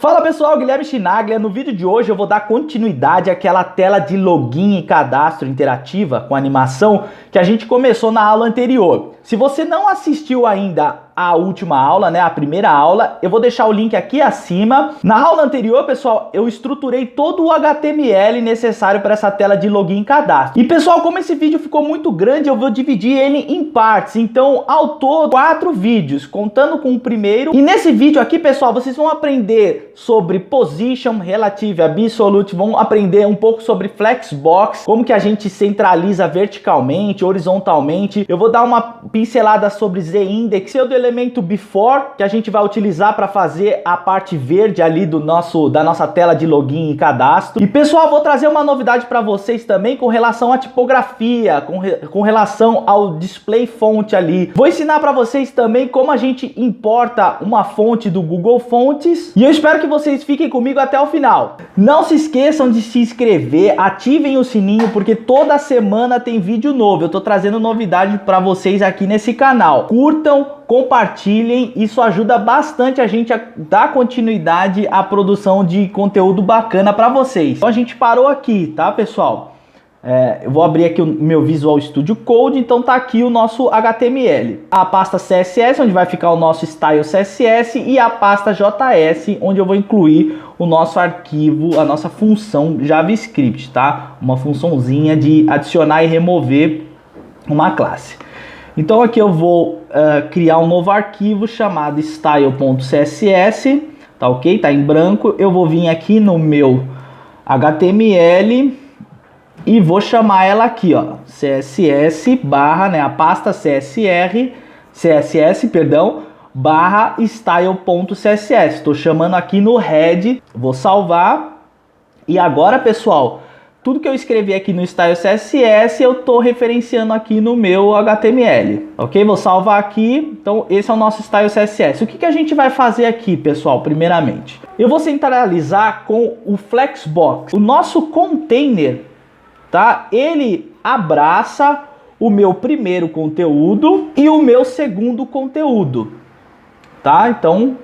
Fala pessoal, Guilherme Chinaglia. No vídeo de hoje eu vou dar continuidade àquela tela de login e cadastro interativa com animação que a gente começou na aula anterior. Se você não assistiu ainda a última aula, né, a primeira aula, eu vou deixar o link aqui acima. Na aula anterior, pessoal, eu estruturei todo o HTML necessário para essa tela de login e cadastro. E pessoal, como esse vídeo ficou muito grande, eu vou dividir ele em partes. Então, ao todo, 4 vídeos, contando com o primeiro. E nesse vídeo aqui, pessoal, vocês vão aprender sobre Position, Relative, Absolute, vão aprender um pouco sobre Flexbox, como que a gente centraliza verticalmente, horizontalmente. Eu vou dar uma pincelada sobre Z-Index, do elemento before, que a gente vai utilizar para fazer a parte verde ali da nossa tela de login e cadastro. E pessoal, vou trazer uma novidade para vocês também com relação à tipografia, com relação ao display font ali. Vou ensinar para vocês também como a gente importa uma fonte do Google Fontes e eu espero que vocês fiquem comigo até o final. Não se esqueçam de se inscrever, ativem o sininho porque toda semana tem vídeo novo. Eu tô trazendo novidade para vocês aqui nesse canal. Curtam, compartilhem, isso ajuda bastante a gente a dar continuidade à produção de conteúdo bacana para vocês. Então a gente parou aqui, tá pessoal? Eu vou abrir aqui o meu Visual Studio Code, então tá aqui o nosso HTML. A pasta CSS, onde vai ficar o nosso Style CSS, e a pasta JS, onde eu vou incluir o nosso arquivo, a nossa função JavaScript, tá? Uma funçãozinha de adicionar e remover uma classe. Então aqui eu vou criar um novo arquivo chamado style.css, tá ok? Tá em branco. Eu vou vir aqui no meu HTML e vou chamar ela aqui, ó, css barra, né, a pasta css, perdão, barra style.css. Estou chamando aqui no head, vou salvar. E agora, pessoal, tudo que eu escrevi aqui no Style CSS, eu estou referenciando aqui no meu HTML, ok? Vou salvar aqui. Então, esse é o nosso Style CSS. O que a gente vai fazer aqui, pessoal, primeiramente? Eu vou centralizar com o Flexbox. O nosso container, tá? Ele abraça o meu primeiro conteúdo e o meu segundo conteúdo, tá? Então,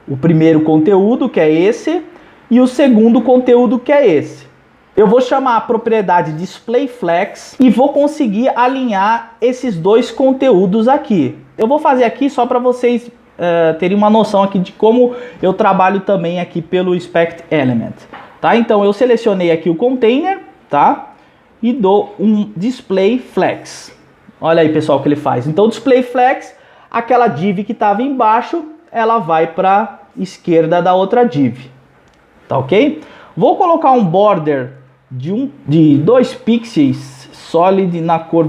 o primeiro conteúdo, que é esse, e o segundo conteúdo, que é esse. Eu vou chamar a propriedade DisplayFlex e vou conseguir alinhar esses dois conteúdos aqui. Eu vou fazer aqui só para vocês terem uma noção aqui de como eu trabalho também aqui pelo Spect Element, tá? Então eu selecionei aqui o container, tá? E dou um DisplayFlex. Olha aí, pessoal, o que ele faz. Então o DisplayFlex, aquela div que estava embaixo, ela vai para a esquerda da outra div, tá ok? Vou colocar um border de 2 pixels solid na cor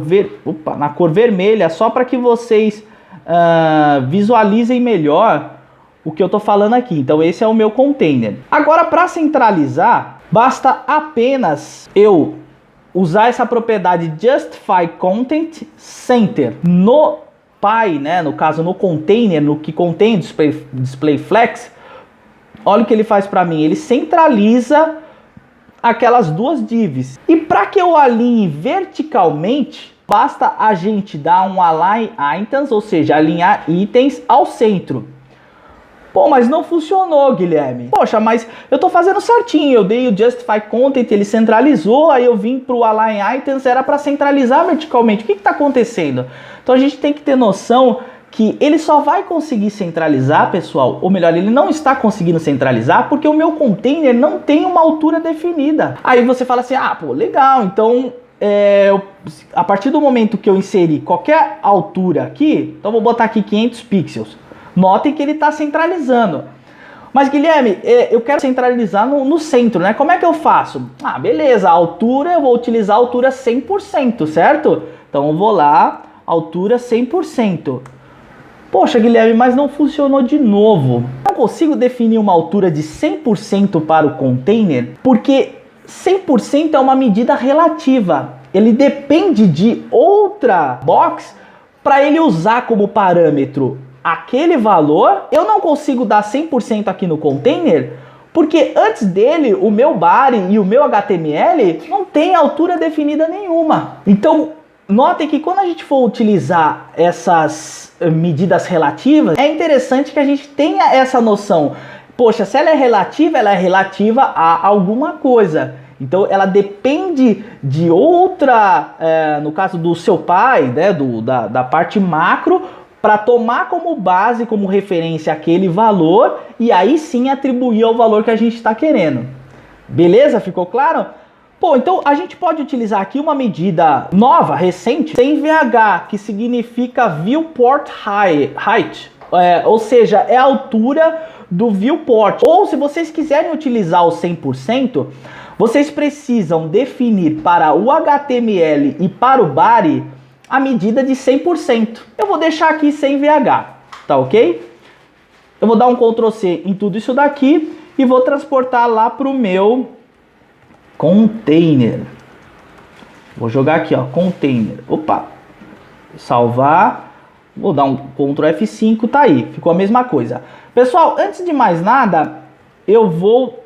vermelha, só para que vocês visualizem melhor o que eu estou falando aqui. Então esse é o meu container. Agora, para centralizar, basta apenas eu usar essa propriedade Justify Content Center no Py, né? No caso, no container, no que contém DisplayFlex. Olha o que ele faz para mim. Ele centraliza aquelas duas divs. E para que eu alinhe verticalmente, basta a gente dar um Align Items, ou seja, alinhar itens ao centro. Pô, mas não funcionou, Guilherme. Poxa, mas eu tô fazendo certinho. Eu dei o Justify Content, ele centralizou, aí eu vim pro Align Items, era para centralizar verticalmente. O que está acontecendo? Então a gente tem que ter noção que ele só vai conseguir centralizar, pessoal, ou melhor, ele não está conseguindo centralizar porque o meu container não tem uma altura definida. Aí você fala assim, ah, pô, legal, então a partir do momento que eu inserir qualquer altura aqui, então vou botar aqui 500 pixels, notem que ele está centralizando. Mas Guilherme, eu quero centralizar no centro, né? Como é que eu faço? Ah, beleza, a altura, eu vou utilizar a altura 100%, certo? Então eu vou lá, altura 100%. Poxa, Guilherme, mas não funcionou de novo. Não consigo definir uma altura de 100% para o container, porque 100% é uma medida relativa. Ele depende de outra box para ele usar como parâmetro aquele valor. Eu não consigo dar 100% aqui no container, porque antes dele, o meu body e o meu HTML não tem altura definida nenhuma. Então, notem que quando a gente for utilizar essas medidas relativas, é interessante que a gente tenha essa noção. Poxa, se ela é relativa a alguma coisa. Então ela depende de outra, no caso do seu pai, né, da parte macro, para tomar como base, como referência aquele valor e aí sim atribuir ao valor que a gente está querendo. Beleza? Ficou claro? Pô, então a gente pode utilizar aqui uma medida nova, recente, CVH, que significa Viewport Height, ou seja, é a altura do viewport. Ou se vocês quiserem utilizar o 100%, vocês precisam definir para o HTML e para o body a medida de 100%. Eu vou deixar aqui sem VH, tá ok? Eu vou dar um Ctrl C em tudo isso daqui e vou transportar lá para o meu container. Vou jogar aqui, ó, container. Opa, salvar. Vou dar um Ctrl F5, tá aí. Ficou a mesma coisa. Pessoal, antes de mais nada, eu vou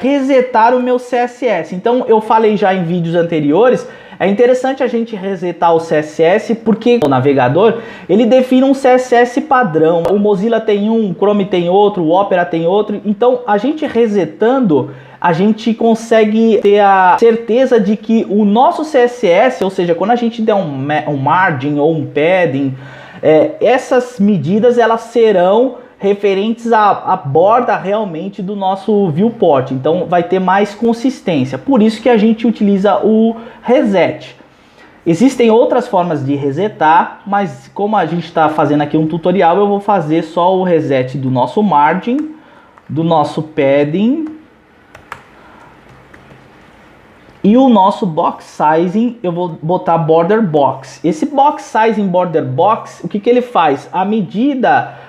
resetar o meu CSS. Então, eu falei já em vídeos anteriores, é interessante a gente resetar o CSS porque o navegador, ele define um CSS padrão. O Mozilla tem um, o Chrome tem outro, o Opera tem outro. Então, a gente resetando, a gente consegue ter a certeza de que o nosso CSS, ou seja, quando a gente der um margin ou um padding, essas medidas elas serão referentes à borda realmente do nosso viewport. Então vai ter mais consistência. Por isso que a gente utiliza o reset. Existem outras formas de resetar, mas como a gente está fazendo aqui um tutorial, eu vou fazer só o reset do nosso margin, do nosso padding e o nosso box sizing. Eu vou botar border box. Esse box sizing border box, o que ele faz? A medida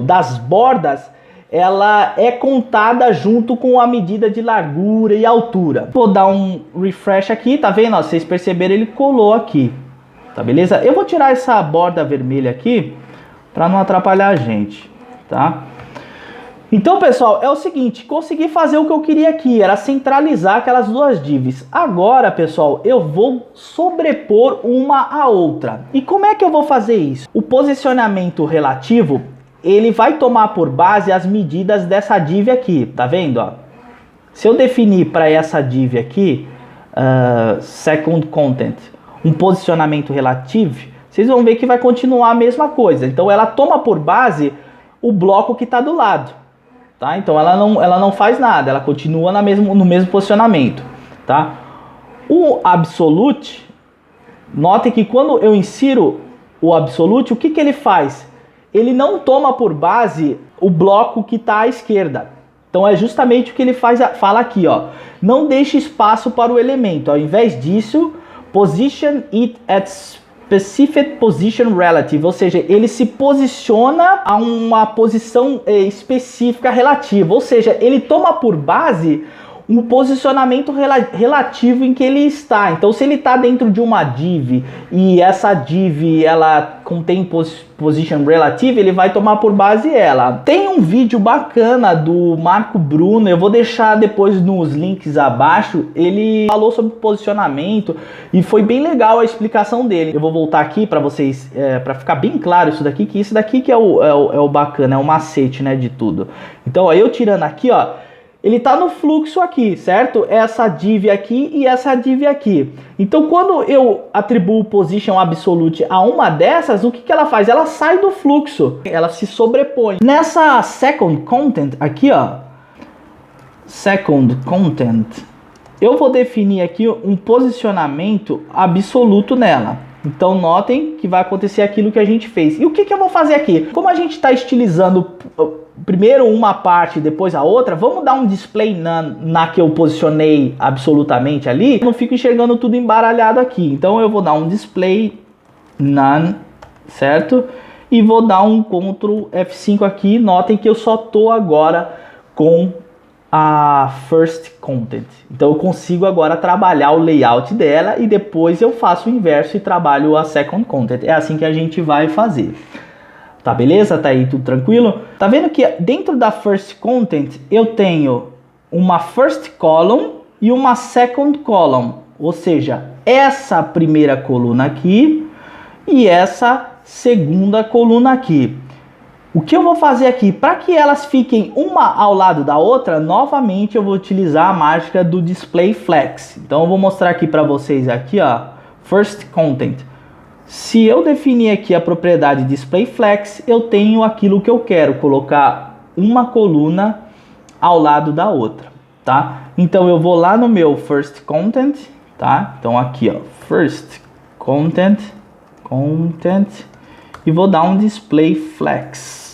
das bordas, ela é contada junto com a medida de largura e altura. Vou dar um refresh aqui, tá vendo? Ó, vocês perceberam, ele colou aqui, tá beleza? Eu vou tirar essa borda vermelha aqui para não atrapalhar a gente, tá? Então, pessoal, é o seguinte, consegui fazer o que eu queria aqui, era centralizar aquelas duas divs. Agora, pessoal, eu vou sobrepor uma à outra. E como é que eu vou fazer isso? O posicionamento relativo, ele vai tomar por base as medidas dessa div aqui, tá vendo? Ó? Se eu definir para essa div aqui, second content, um posicionamento relativo, vocês vão ver que vai continuar a mesma coisa. Então, ela toma por base o bloco que está do lado. Tá? Então ela não faz nada, ela continua no mesmo posicionamento. Tá? O absolute, notem que quando eu insiro o absolute, o que ele faz? Ele não toma por base o bloco que está à esquerda. Então é justamente o que ele fala aqui, ó. Não deixe espaço para o elemento. Ao invés disso, position it at specific position relative, ou seja, ele se posiciona a uma posição específica relativa, ou seja, ele toma por base um posicionamento relativo em que ele está. Então, se ele está dentro de uma div e essa div ela contém position relative, ele vai tomar por base ela. Tem um vídeo bacana do Marco Bruno, eu vou deixar depois nos links abaixo. Ele falou sobre posicionamento e foi bem legal a explicação dele. Eu vou voltar aqui para vocês, para ficar bem claro isso daqui, que isso daqui que é o bacana, é o macete, né, de tudo. Então, ó, eu tirando aqui, ó, ele está no fluxo aqui, certo? Essa div aqui e essa div aqui. Então, quando eu atribuo position absolute a uma dessas, o que ela faz? Ela sai do fluxo, ela se sobrepõe. Nessa second content aqui, ó, second content, eu vou definir aqui um posicionamento absoluto nela. Então, notem que vai acontecer aquilo que a gente fez. E o que eu vou fazer aqui? Como a gente está estilizando primeiro uma parte, depois a outra, vamos dar um display none na que eu posicionei absolutamente ali. Eu não fico enxergando tudo embaralhado aqui. Então eu vou dar um display none, certo? E vou dar um Ctrl F5 aqui. Notem que eu só estou agora com a first content. Então eu consigo agora trabalhar o layout dela e depois eu faço o inverso e trabalho a second content. É assim que a gente vai fazer. Tá, beleza? Tá aí tudo tranquilo? Tá vendo que dentro da first content eu tenho uma first column e uma second column, ou seja, essa primeira coluna aqui e essa segunda coluna aqui. O que eu vou fazer aqui, para que elas fiquem uma ao lado da outra, novamente eu vou utilizar a mágica do Display Flex. Então eu vou mostrar aqui para vocês aqui, ó, First Content. Se eu definir aqui a propriedade Display Flex, eu tenho aquilo que eu quero, colocar uma coluna ao lado da outra, tá? Então eu vou lá no meu First Content, tá? Então aqui, ó, First Content, e vou dar um Display Flex.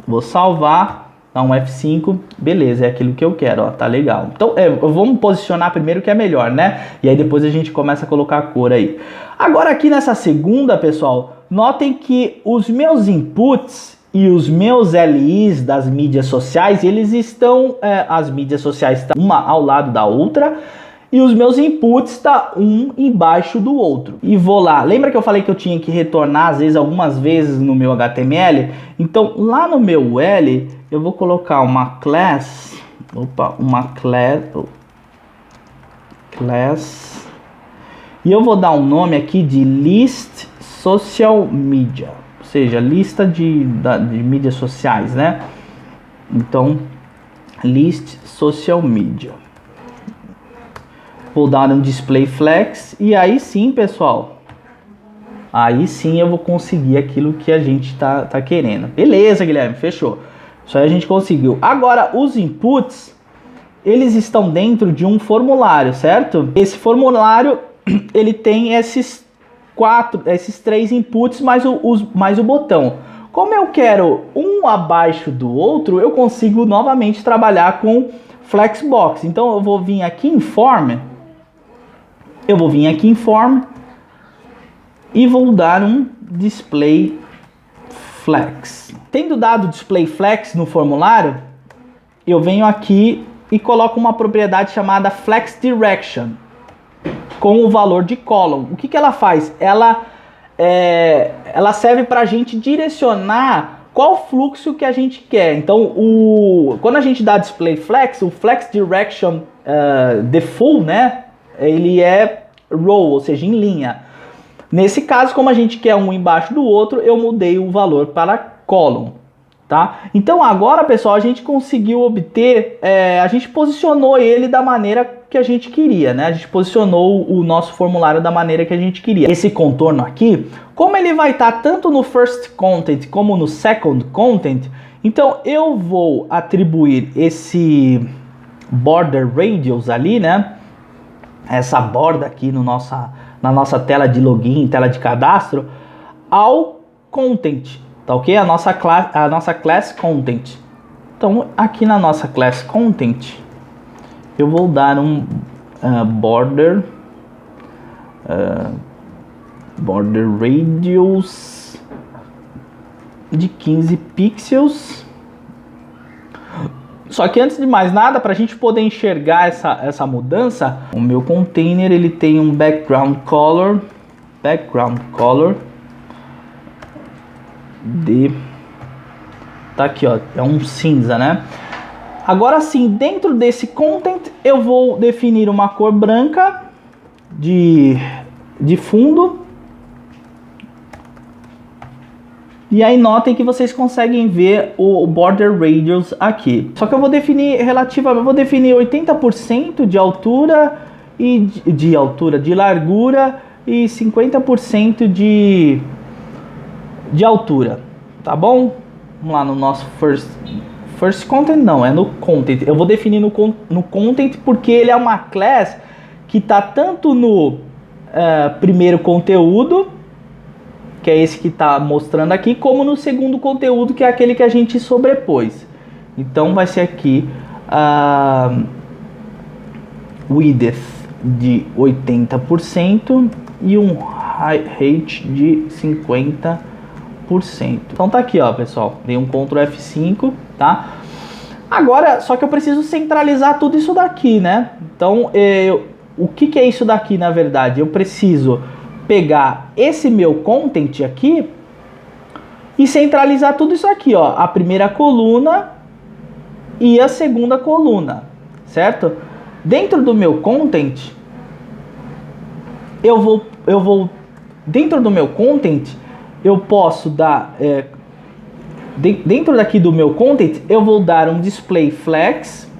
Vou salvar, dar um F5, beleza, é aquilo que eu quero, ó, tá legal. Então, vamos posicionar primeiro que é melhor, né? E aí depois a gente começa a colocar a cor aí. Agora aqui nessa segunda, pessoal, notem que os meus inputs e os meus LIs das mídias sociais, eles estão, as mídias sociais estão uma ao lado da outra, e os meus inputs estão um embaixo do outro. E vou lá, lembra que eu falei que eu tinha que retornar às vezes, algumas vezes no meu HTML? Então lá no meu L, eu vou colocar uma class, e eu vou dar um nome aqui de list social media, ou seja, lista de mídias sociais, né? Então, list social media. Vou dar um display flex e aí sim, pessoal, aí sim eu vou conseguir aquilo que a gente tá querendo. Beleza, Guilherme, fechou. Isso aí a gente conseguiu. Agora, os inputs, eles estão dentro de um formulário, certo? Esse formulário, ele tem esses três inputs mais o botão. Como eu quero um abaixo do outro, eu consigo novamente trabalhar com Flexbox. Então eu vou vir aqui em Form, e vou dar um Display Flex. Tendo dado Display Flex no formulário, eu venho aqui e coloco uma propriedade chamada Flex Direction com o valor de column. O que ela faz? Ela serve para a gente direcionar qual fluxo que a gente quer. Então, quando a gente dá Display Flex, o Flex Direction default, né? Ele é row, ou seja, em linha. Nesse caso, como a gente quer um embaixo do outro, eu mudei o valor para column, tá? Então agora, pessoal, a gente conseguiu obter, a gente posicionou ele da maneira que a gente queria, né? A gente posicionou o nosso formulário da maneira que a gente queria. Esse contorno aqui, como ele vai estar tanto no first content como no second content, então eu vou atribuir esse border radius ali, né? Essa borda aqui na nossa tela de login, tela de cadastro, ao content, tá ok? A nossa class content. Então, aqui na nossa class content, eu vou dar um border radius de 15 pixels. Só que antes de mais nada, para a gente poder enxergar essa mudança, o meu container ele tem um background color tá aqui, ó, é um cinza, né? Agora sim, dentro desse content eu vou definir uma cor branca de fundo. E aí notem que vocês conseguem ver o border radius aqui. Só que eu vou definir 80% de altura e de largura e 50% de altura, tá bom? Vamos lá no nosso first content, não, é no content. Eu vou definir no content porque ele é uma class que tá tanto no primeiro conteúdo, que é esse que está mostrando aqui, como no segundo conteúdo, que é aquele que a gente sobrepôs. Então vai ser aqui width de 80% e um height de 50%. Então tá aqui, ó, pessoal, dei um Ctrl F5, tá? Agora, só que eu preciso centralizar tudo isso daqui, né? Então, o que é isso daqui, na verdade? Eu preciso pegar esse meu content aqui e centralizar tudo isso aqui, ó, a primeira coluna e a segunda coluna, certo? Dentro do meu content, dentro do meu content, eu posso dar dentro daqui do meu content, eu vou dar um display flex,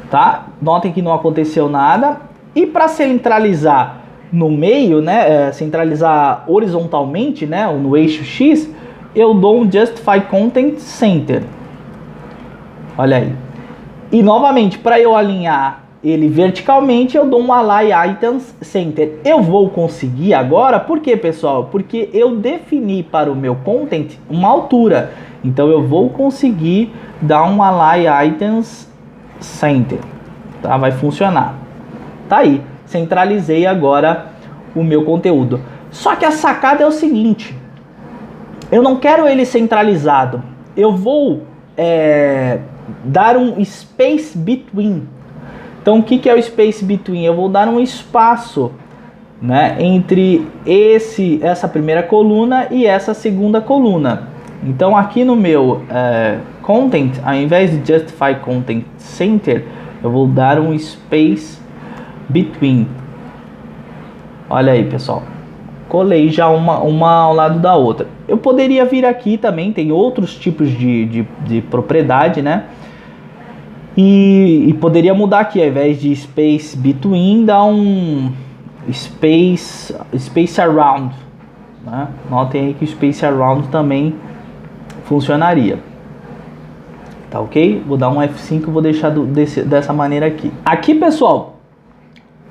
tá? Notem que não aconteceu nada. E para centralizar no meio, né, centralizar horizontalmente, né, no eixo X, eu dou um Justify Content Center. Olha aí. E novamente, para eu alinhar ele verticalmente, eu dou um Align Items Center. Eu vou conseguir agora, por quê, pessoal? Porque eu defini para o meu content uma altura. Então eu vou conseguir dar um Align Items Center. Tá? Vai funcionar. Tá aí. Centralizei agora o meu conteúdo. Só que a sacada é o seguinte. Eu não quero ele centralizado. Eu vou dar um space between. Então, o que é o space between? Eu vou dar um espaço, né, entre essa primeira coluna e essa segunda coluna. Então, aqui no meu content, ao invés de Justify Content Center, eu vou dar um space between. Olha aí, pessoal. Colei já uma ao lado da outra. Eu poderia vir aqui também, tem outros tipos de propriedade, né? E poderia mudar aqui, ao invés de space between, dar um space around, né? Notem aí que o space around também funcionaria. Tá ok? Vou dar um F5 e vou deixar dessa maneira aqui. Aqui, pessoal,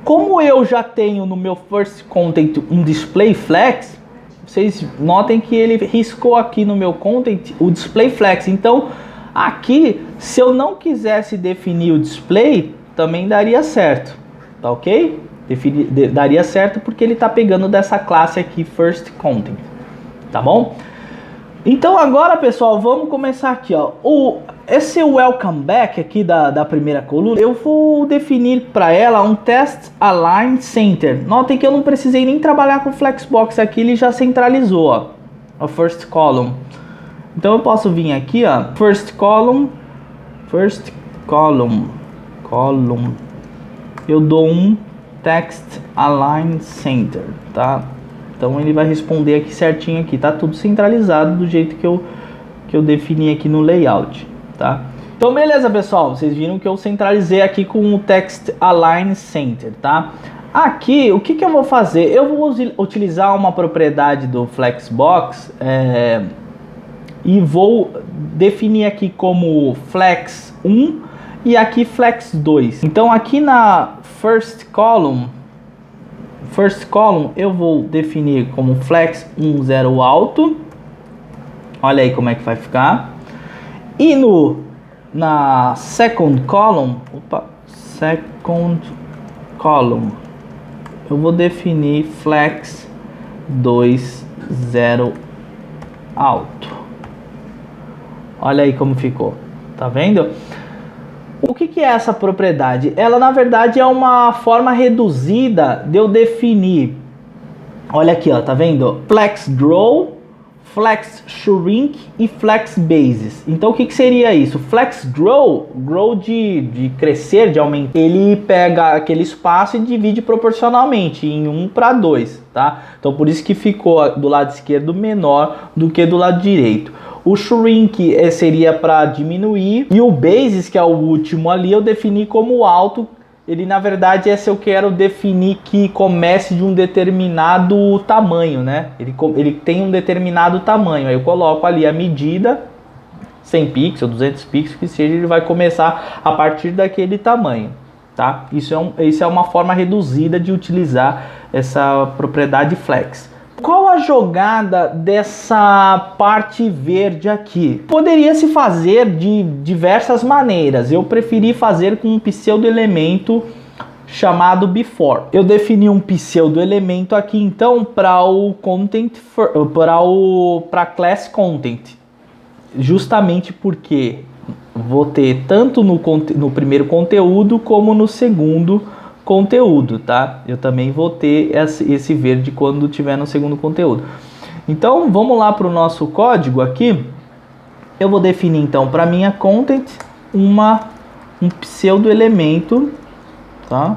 como eu já tenho no meu first content um display flex, vocês notem que ele riscou aqui no meu content o display flex. Então, aqui, se eu não quisesse definir o display, também daria certo, tá ok? Daria certo porque ele está pegando dessa classe aqui, first content, tá bom? Então agora, pessoal, vamos começar aqui, ó. Esse welcome back aqui da primeira coluna, eu vou definir para ela um test align center. Notem que eu não precisei nem trabalhar com o flexbox aqui, ele já centralizou, ó, a first column. Então eu posso vir aqui, ó, first column, eu dou um text align center, tá? Então ele vai responder aqui certinho aqui, tá tudo centralizado do jeito que eu defini aqui no layout, tá? Então beleza, pessoal, vocês viram que eu centralizei aqui com o text align center, tá? Aqui, o que eu vou fazer? Eu vou utilizar uma propriedade do flexbox, e vou definir aqui como flex 1 e aqui flex 2. Então aqui na first column eu vou definir como flex 1 0 alto. Olha aí como é que vai ficar. E na second column eu vou definir flex 2 0 alto. Olha aí como ficou, tá vendo? O que é essa propriedade? Ela na verdade é uma forma reduzida de eu definir. Olha aqui, ó, tá vendo? Flex grow, flex shrink e flex basis. Então o que seria isso? Flex grow de crescer, de aumentar. Ele pega aquele espaço e divide proporcionalmente em 1 para 2, tá? Então por isso que ficou do lado esquerdo menor do que do lado direito. O shrink seria para diminuir, e o basis, que é o último ali, eu defini como alto. Ele na verdade é se eu quero definir que comece de um determinado tamanho, né? Ele tem um determinado tamanho, aí eu coloco ali a medida, 100 pixels, 200 pixels, que seja, ele vai começar a partir daquele tamanho, tá? Isso é uma forma reduzida de utilizar essa propriedade flex. Qual a jogada dessa parte verde aqui? Poderia se fazer de diversas maneiras. Eu preferi fazer com um pseudo-elemento chamado before. Eu defini um pseudo-elemento aqui então para o content, para class content, justamente porque vou ter tanto no primeiro conteúdo como no segundo conteúdo, tá? Eu também vou ter esse verde quando tiver no segundo conteúdo. Então vamos lá para o nosso código aqui. Eu vou definir então para minha content um pseudo elemento, tá?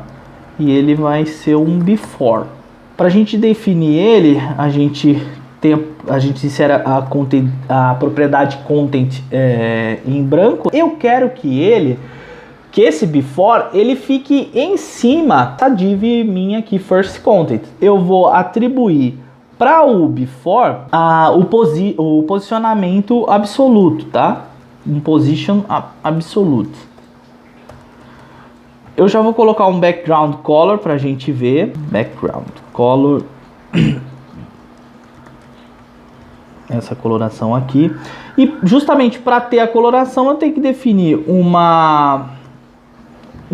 E ele vai ser um before. Para a gente definir ele, a gente a gente insere a propriedade content em branco. Eu quero que esse before ele fique em cima da div minha aqui, first content. Eu vou atribuir para o before o posicionamento absoluto, tá? Um position absolute. Eu já vou colocar um background color para a gente ver. Background color. Essa coloração aqui. E justamente para ter a coloração eu tenho que definir um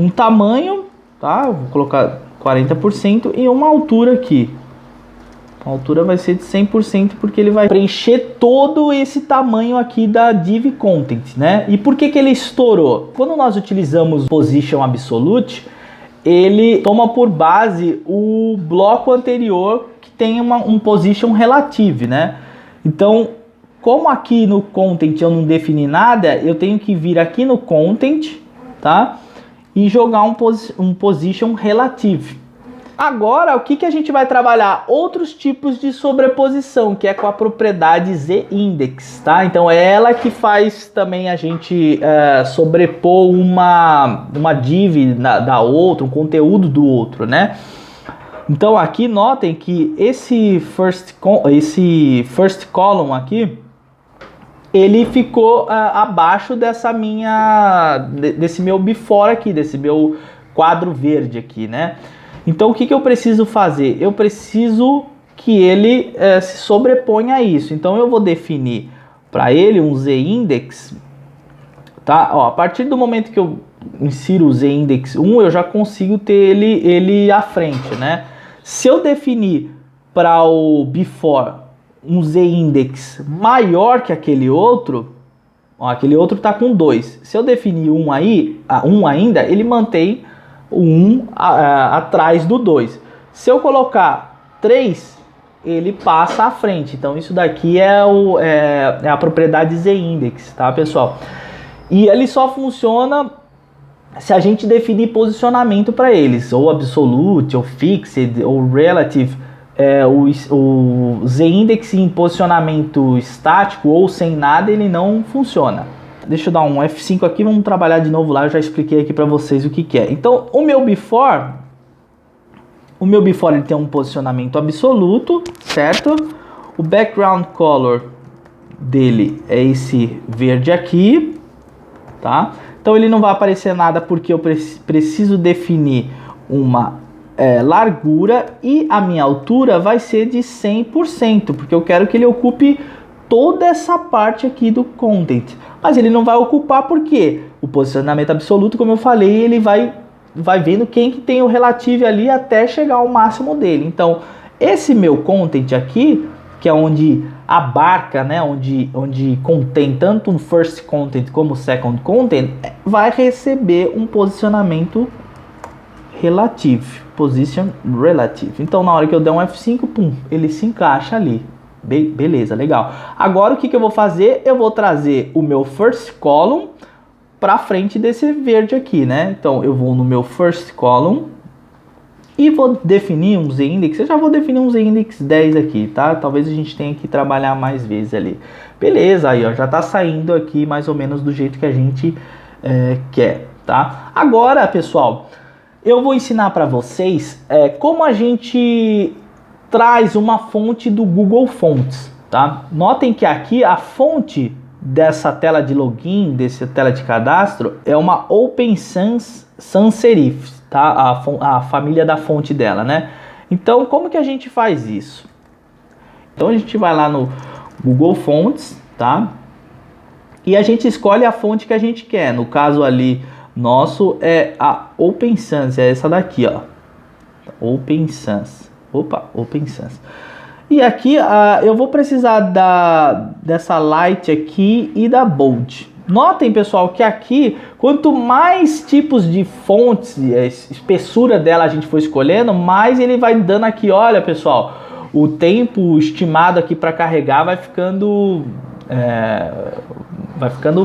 tamanho, tá? Eu vou colocar 40% e uma altura aqui. A altura vai ser de 100% porque ele vai preencher todo esse tamanho aqui da div content, né? E por que ele estourou? Quando nós utilizamos position absolute, ele toma por base o bloco anterior que tem um position relative, né? Então, como aqui no content eu não defini nada, eu tenho que vir aqui no content, tá? E jogar um position relative. Agora, o que a gente vai trabalhar? Outros tipos de sobreposição, que é com a propriedade z-index, tá? Então, é ela que faz também a gente sobrepor uma div da outra, um conteúdo do outro, né? Então, aqui notem que esse first column aqui, ele ficou abaixo desse meu before aqui, desse meu quadro verde aqui, né? Então, o que eu preciso fazer? Eu preciso que ele se sobreponha a isso. Então, eu vou definir para ele um z-index, tá? Ó, a partir do momento que eu insiro o z-index 1, eu já consigo ter ele à frente, né? Se eu definir para o before um z-index maior que aquele outro, ó, aquele outro está com 2. Se eu definir 1 ainda, ele mantém o 1 atrás do 2. Se eu colocar 3, ele passa à frente. Então isso daqui é a propriedade z-index, tá, pessoal? E ele só funciona se a gente definir posicionamento para eles, ou absolute, ou fixed, ou relative. O z-index em posicionamento estático ou sem nada, ele não funciona. Deixa eu dar um F5 aqui, vamos trabalhar de novo lá, eu já expliquei aqui para vocês o que é. Então, o meu before ele tem um posicionamento absoluto, certo? O background color dele é esse verde aqui, tá? Então, ele não vai aparecer nada porque eu preciso definir uma largura e a minha altura vai ser de 100%, porque eu quero que ele ocupe toda essa parte aqui do content. Mas ele não vai ocupar porque o posicionamento absoluto, como eu falei, ele vai vendo quem que tem o relative ali até chegar ao máximo dele. Então, esse meu content aqui, que é onde abarca, né, onde contém tanto um first content como o second content, vai receber um posicionamento relative, position relative. Então, na hora que eu der um F5, pum, ele se encaixa ali. Beleza, legal. Agora o que eu vou fazer? Eu vou trazer o meu first column para frente desse verde aqui, né? Então eu vou no meu first column e vou definir um z-index. Eu já vou definir um z-index 10 aqui, tá? Talvez a gente tenha que trabalhar mais vezes ali. Beleza, aí ó, já tá saindo aqui mais ou menos do jeito que a gente quer, tá? Agora, pessoal, eu vou ensinar para vocês como a gente traz uma fonte do Google Fonts, tá? Notem que aqui a fonte dessa tela de login, dessa tela de cadastro, é uma Open Sans Serif, tá? A família da fonte dela, né? Então, como que a gente faz isso? Então, a gente vai lá no Google Fonts, tá? E a gente escolhe a fonte que a gente quer. No caso ali, nosso é a Open Sans, é essa daqui, ó. Open Sans. Opa, Open Sans. E aqui eu vou precisar dessa light aqui e da bold. Notem, pessoal, que aqui, quanto mais tipos de fontes, espessura dela a gente for escolhendo, mais ele vai dando aqui, olha, pessoal, o tempo estimado aqui para carregar vai ficando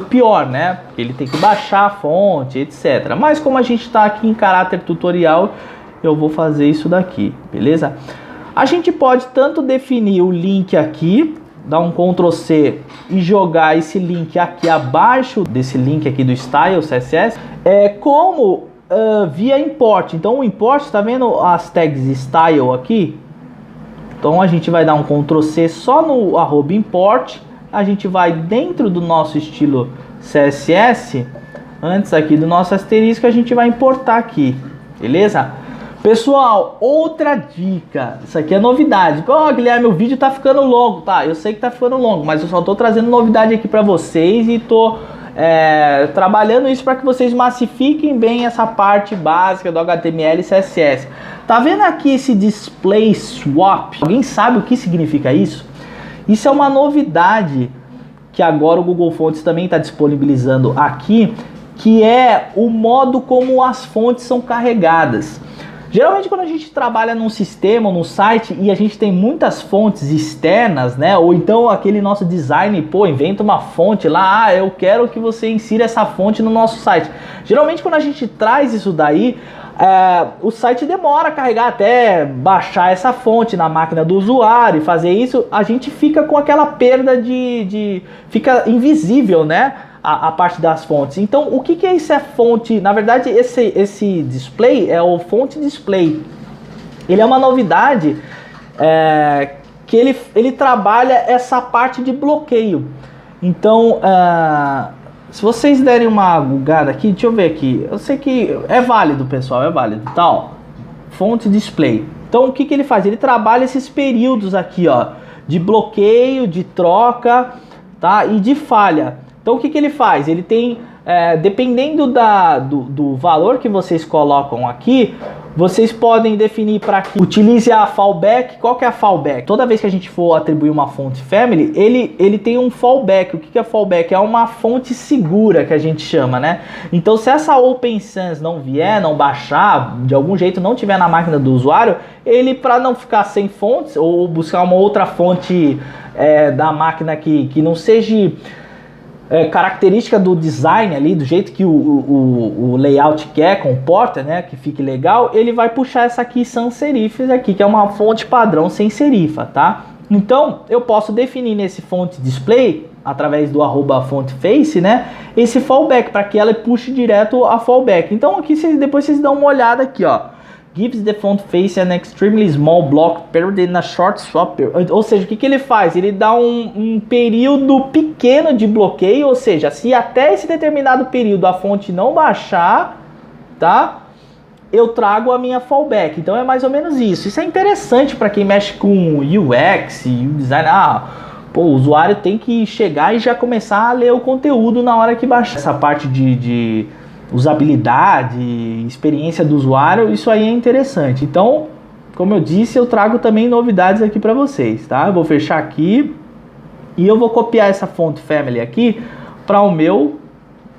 pior, né? Porque ele tem que baixar a fonte, etc. Mas como a gente está aqui em caráter tutorial, eu vou fazer isso daqui, beleza? A gente pode tanto definir o link aqui, dar um Ctrl C e jogar esse link aqui abaixo desse link aqui do Style CSS, como via import. Então o import, tá vendo as tags Style aqui? Então a gente vai dar um Ctrl C só no @import, a gente vai dentro do nosso estilo CSS, antes aqui do nosso asterisco, a gente vai importar aqui, beleza? Pessoal, outra dica, isso aqui é novidade. Guilherme, o vídeo tá ficando longo, tá? Eu sei que tá ficando longo, mas eu só tô trazendo novidade aqui para vocês e tô trabalhando isso para que vocês massifiquem bem essa parte básica do HTML e CSS. Tá vendo aqui esse display swap? Alguém sabe o que significa isso? Isso é uma novidade que agora o Google Fonts também está disponibilizando aqui, que é o modo como as fontes são carregadas. Geralmente quando a gente trabalha num sistema, num site, e a gente tem muitas fontes externas, né? Ou então aquele nosso design, inventa uma fonte lá, eu quero que você insira essa fonte no nosso site. Geralmente quando a gente traz isso daí, o site demora a carregar até baixar essa fonte na máquina do usuário e fazer isso, a gente fica com aquela perda fica invisível, né? A parte das fontes. Então, o que é isso? É fonte? Na verdade, esse display é o Font Display. Ele é uma novidade que ele trabalha essa parte de bloqueio. Então, se vocês derem uma googada aqui, deixa eu ver aqui. Eu sei que é válido, pessoal, é válido. Tá, ó, Font Display. Então, o que ele faz? Ele trabalha esses períodos aqui, ó, de bloqueio, de troca, tá, e de falha. Então o que ele faz? Ele tem, dependendo do valor que vocês colocam aqui, vocês podem definir para que utilize a fallback. Qual que é a fallback? Toda vez que a gente for atribuir uma fonte family, ele tem um fallback. O que é fallback? É uma fonte segura que a gente chama, né? Então se essa Open Sans não vier, não baixar, de algum jeito não tiver na máquina do usuário, ele, para não ficar sem fontes ou buscar uma outra fonte da máquina que não seja característica do design ali, do jeito que o layout quer, comporta, né, que fique legal, ele vai puxar essa aqui sans serifs aqui, que é uma fonte padrão sem serifa, tá? Então, eu posso definir nesse font display, através do @fontface, né, esse fallback, para que ela puxe direto a fallback. Então, aqui depois vocês dão uma olhada aqui, ó. Gives the font face an extremely small block period in a short swap period. Ou seja, o que ele faz? Ele dá um período pequeno de bloqueio, ou seja, se até esse determinado período a fonte não baixar, tá? Eu trago a minha fallback. Então é mais ou menos isso. Isso é interessante para quem mexe com UX e design. O usuário tem que chegar e já começar a ler o conteúdo na hora que baixar. Essa parte de usabilidade, experiência do usuário, isso aí é interessante. Então, como eu disse, eu trago também novidades aqui para vocês, tá? Eu vou fechar aqui e eu vou copiar essa font family aqui para o meu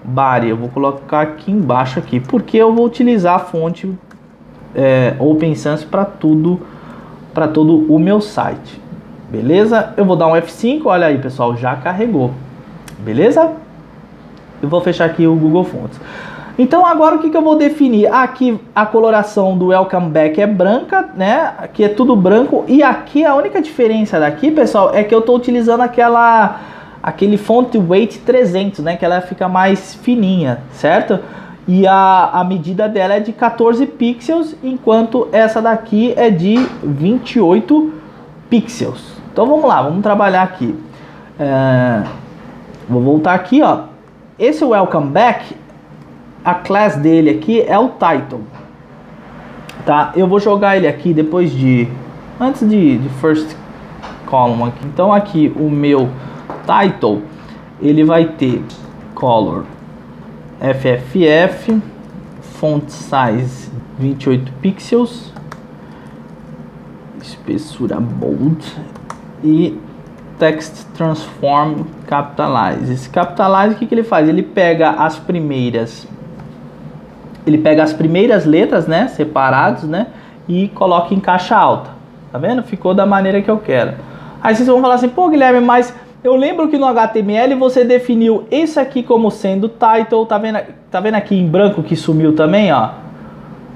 body. Eu vou colocar aqui embaixo aqui, porque eu vou utilizar a fonte Open Sans para todo o meu site. Beleza? Eu vou dar um F5, olha aí, pessoal, já carregou. Beleza? Eu vou fechar aqui o Google Fonts. Então agora o que eu vou definir? Aqui a coloração do Welcome Back é branca, né? Aqui é tudo branco. E aqui a única diferença daqui, pessoal, é que eu estou utilizando aquele font weight 300, né? Que ela fica mais fininha, certo? E a medida dela é de 14 pixels, enquanto essa daqui é de 28 pixels. Então vamos lá, vamos trabalhar aqui. Vou voltar aqui, ó. Esse Welcome Back, a class dele aqui é o title, tá? Eu vou jogar ele aqui depois antes de first column aqui. Então aqui o meu title, ele vai ter color FFF, font size 28 pixels, espessura bold e text transform capitalize. Esse capitalize, o que ele faz? Ele pega as primeiras letras, né, separados, né, e coloca em caixa alta. Tá vendo? Ficou da maneira que eu quero. Aí vocês vão falar assim: pô, Guilherme, mas eu lembro que no HTML você definiu isso aqui como sendo title. Tá vendo aqui em branco que sumiu também, ó?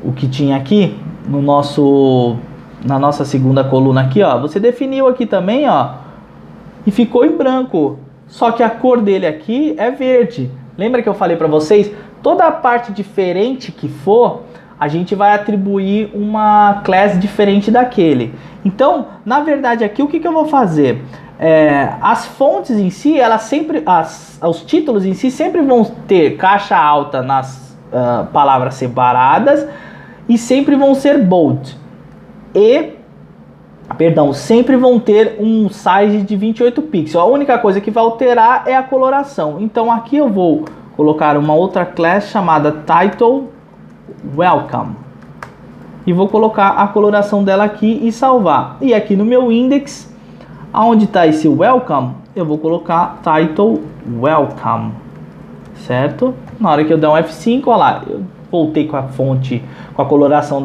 O que tinha aqui no nosso na nossa segunda coluna aqui, ó, você definiu aqui também, ó, e ficou em branco. Só que a cor dele aqui é verde. Lembra que eu falei para vocês? Toda a parte diferente que for, a gente vai atribuir uma classe diferente daquele. Então, na verdade aqui, o que eu vou fazer? As fontes em si, elas sempre, os títulos em si sempre vão ter caixa alta nas palavras separadas e sempre vão ser bold. Sempre vão ter um size de 28 pixels. A única coisa que vai alterar é a coloração. Então aqui eu vou colocar uma outra classe chamada Title Welcome. E vou colocar a coloração dela aqui e salvar. E aqui no meu index, onde está esse welcome, eu vou colocar Title Welcome. Certo? Na hora que eu der um F5, olha lá, eu voltei com a fonte, com a coloração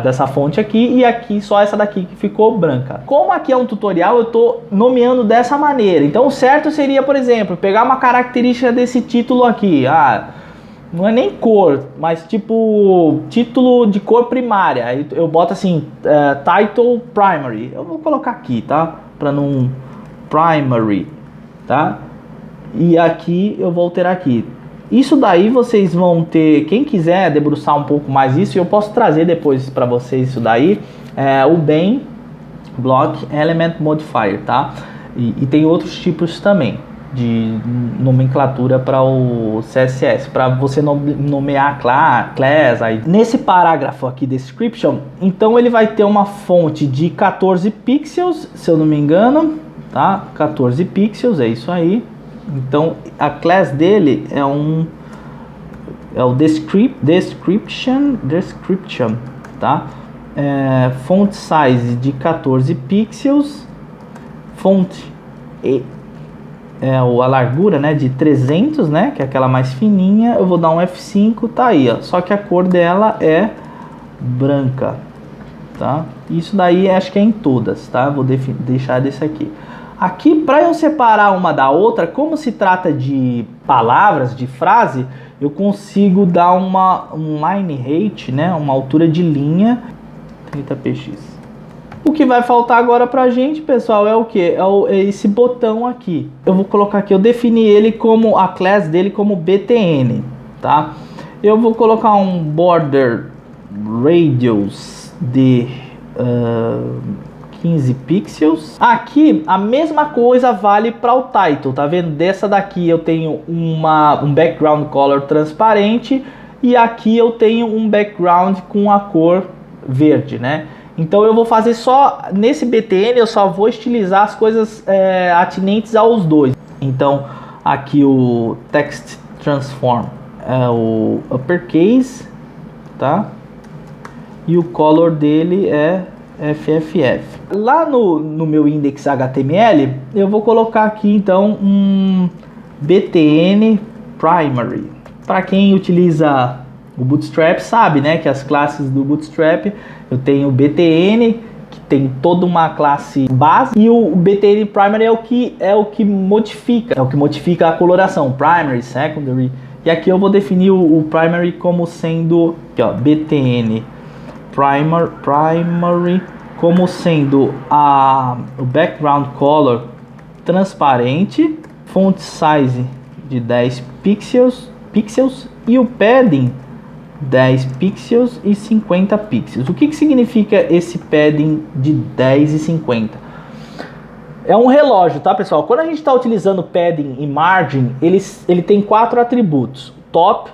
dessa fonte aqui, e aqui só essa daqui que ficou branca. Como aqui é um tutorial, eu estou nomeando dessa maneira. Então o certo seria, por exemplo, pegar uma característica desse título aqui. Não é nem cor, mas tipo título de cor primária. Aí eu boto assim, Title Primary. Eu vou colocar aqui, tá? Para não Primary, tá? E aqui eu vou alterar aqui. Isso daí vocês vão ter, quem quiser debruçar um pouco mais isso, eu posso trazer depois para vocês isso daí, o BEM Block Element Modifier, tá? E tem outros tipos também de nomenclatura para o CSS, para você nomear class. Aí. Nesse parágrafo aqui, description, então ele vai ter uma fonte de 14 pixels, se eu não me engano, tá? 14 pixels, é isso aí. Então a class dele é o description, tá? Font size de 14 pixels, a largura, né, de 300, né, que é aquela mais fininha. Eu vou dar um F5, tá aí, ó. Só que a cor dela é branca, tá? Isso daí acho que é em todas, tá? Vou deixar desse aqui. Aqui, para eu separar uma da outra, como se trata de palavras, de frase, eu consigo dar um line height, né, uma altura de linha, 30px. O que vai faltar agora pra gente, pessoal, é o que? É esse botão aqui. Eu vou colocar aqui, eu defini ele como, a class dele como BTN, tá? Eu vou colocar um border radius de 15 pixels. Aqui a mesma coisa vale para o title, tá vendo? Dessa daqui eu tenho um background color transparente e aqui eu tenho um background com a cor verde, né? Então eu vou fazer só nesse BTN, eu só vou estilizar as coisas atinentes aos dois. Então aqui o text transform é o uppercase, tá? E o color dele é FFF. Lá no meu index HTML, eu vou colocar aqui então um BTN Primary. Para quem utiliza o Bootstrap sabe, né, que as classes do Bootstrap, eu tenho o BTN, que tem toda uma classe base, e o BTN Primary é o que modifica a coloração, Primary, Secondary. E aqui eu vou definir o Primary como sendo, aqui, ó, BTN Primary como sendo o background color transparente, font size de 10 pixels e o padding 10 pixels e 50 pixels. O que significa esse padding de 10 e 50? É um relógio, tá, pessoal? Quando a gente está utilizando padding e margin, ele tem 4 atributos: top,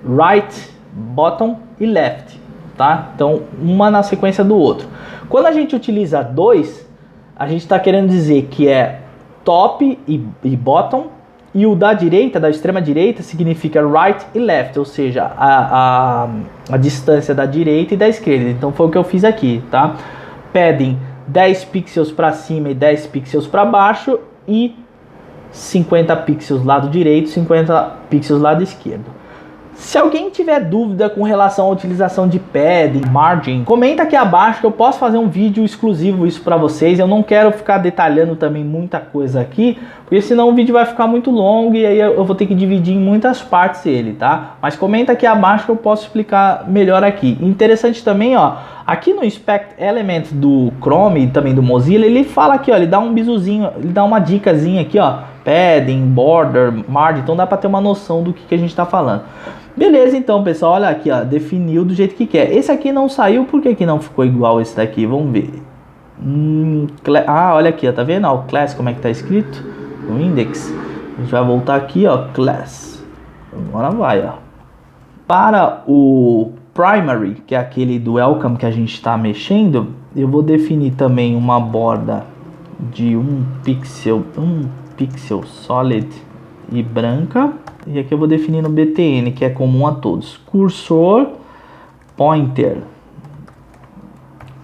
right, bottom e left, tá? Então, uma na sequência do outro. Quando a gente utiliza 2, a gente está querendo dizer que é top e bottom, e o da direita, da extrema direita, significa right e left, ou seja, a distância da direita e da esquerda. Então foi o que eu fiz aqui, tá? Padding 10 pixels para cima e 10 pixels para baixo, e 50 pixels lado direito, 50 pixels lado esquerdo. Se alguém tiver dúvida com relação à utilização de padding, margin, comenta aqui abaixo que eu posso fazer um vídeo exclusivo isso para vocês. Eu não quero ficar detalhando também muita coisa aqui, porque senão o vídeo vai ficar muito longo e aí eu vou ter que dividir em muitas partes ele, tá? Mas comenta aqui abaixo que eu posso explicar melhor aqui. Interessante também, ó, aqui no Inspect Elements do Chrome e também do Mozilla, ele fala aqui, ó, ele dá um bisuzinho, ele dá uma dicasinha aqui, ó, padding, border, margin, então dá para ter uma noção do que a gente está falando. Beleza, então, pessoal, olha aqui, ó, definiu do jeito que quer. Esse aqui não saiu, por que que não ficou igual esse daqui? Vamos ver. Olha aqui, ó, tá vendo? Ó, o class, como é que tá escrito? No index. A gente vai voltar aqui, ó, class. Agora vai, ó. Para o primary, que é aquele do welcome que a gente está mexendo, eu vou definir também uma borda de um pixel solid e branca. E aqui eu vou definir no BTN, que é comum a todos. Cursor, pointer.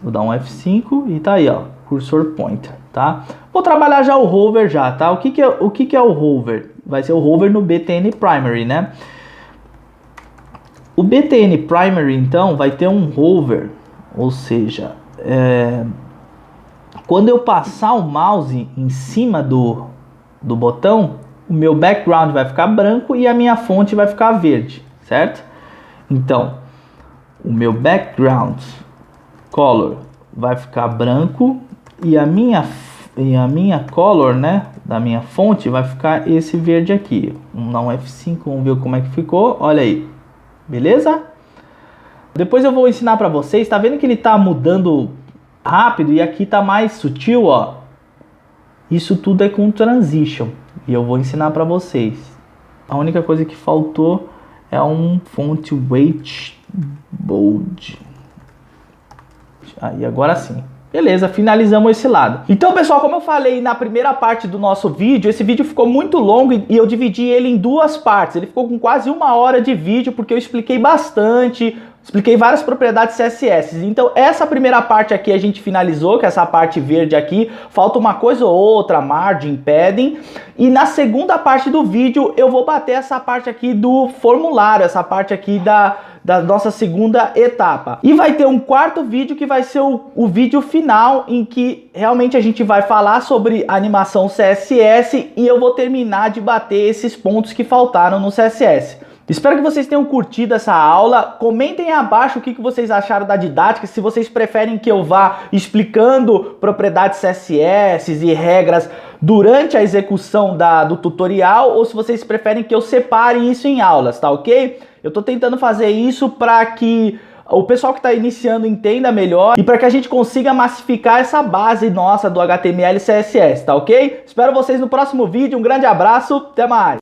Vou dar um F5 e tá aí, ó. Cursor pointer, tá? Vou trabalhar já o hover já, tá? O que que é o hover? Vai ser o hover no BTN primary, né? O BTN primary, então, vai ter um hover. Ou seja, quando eu passar o mouse em cima do botão, o meu background vai ficar branco e a minha fonte vai ficar verde, certo? Então, o meu background color vai ficar branco e a minha color, né, da minha fonte vai ficar esse verde aqui. Vamos dar um F5, vamos ver como é que ficou. Olha aí, beleza? Depois eu vou ensinar para vocês. Tá vendo que ele tá mudando rápido e aqui tá mais sutil, ó? Isso tudo é com transition. E eu vou ensinar para vocês. A única coisa que faltou é um font weight bold. Aí agora sim. Beleza, finalizamos esse lado. Então, pessoal, como eu falei na primeira parte do nosso vídeo, esse vídeo ficou muito longo e eu dividi ele em duas partes. Ele ficou com quase 1 hora de vídeo porque eu expliquei bastante, expliquei várias propriedades CSS. Então, essa primeira parte aqui a gente finalizou, que é essa parte verde aqui. Falta uma coisa ou outra, margin, padding. E na segunda parte do vídeo eu vou bater essa parte aqui do formulário, essa parte aqui da nossa segunda etapa. E vai ter um quarto vídeo que vai ser o vídeo final, em que realmente a gente vai falar sobre animação CSS e eu vou terminar de bater esses pontos que faltaram no CSS. Espero que vocês tenham curtido essa aula. Comentem aí abaixo o que vocês acharam da didática, se vocês preferem que eu vá explicando propriedades CSS e regras durante a execução do tutorial, ou se vocês preferem que eu separe isso em aulas, tá ok? Eu tô tentando fazer isso para que o pessoal que está iniciando entenda melhor e para que a gente consiga massificar essa base nossa do HTML e CSS, tá ok? Espero vocês no próximo vídeo, um grande abraço, até mais!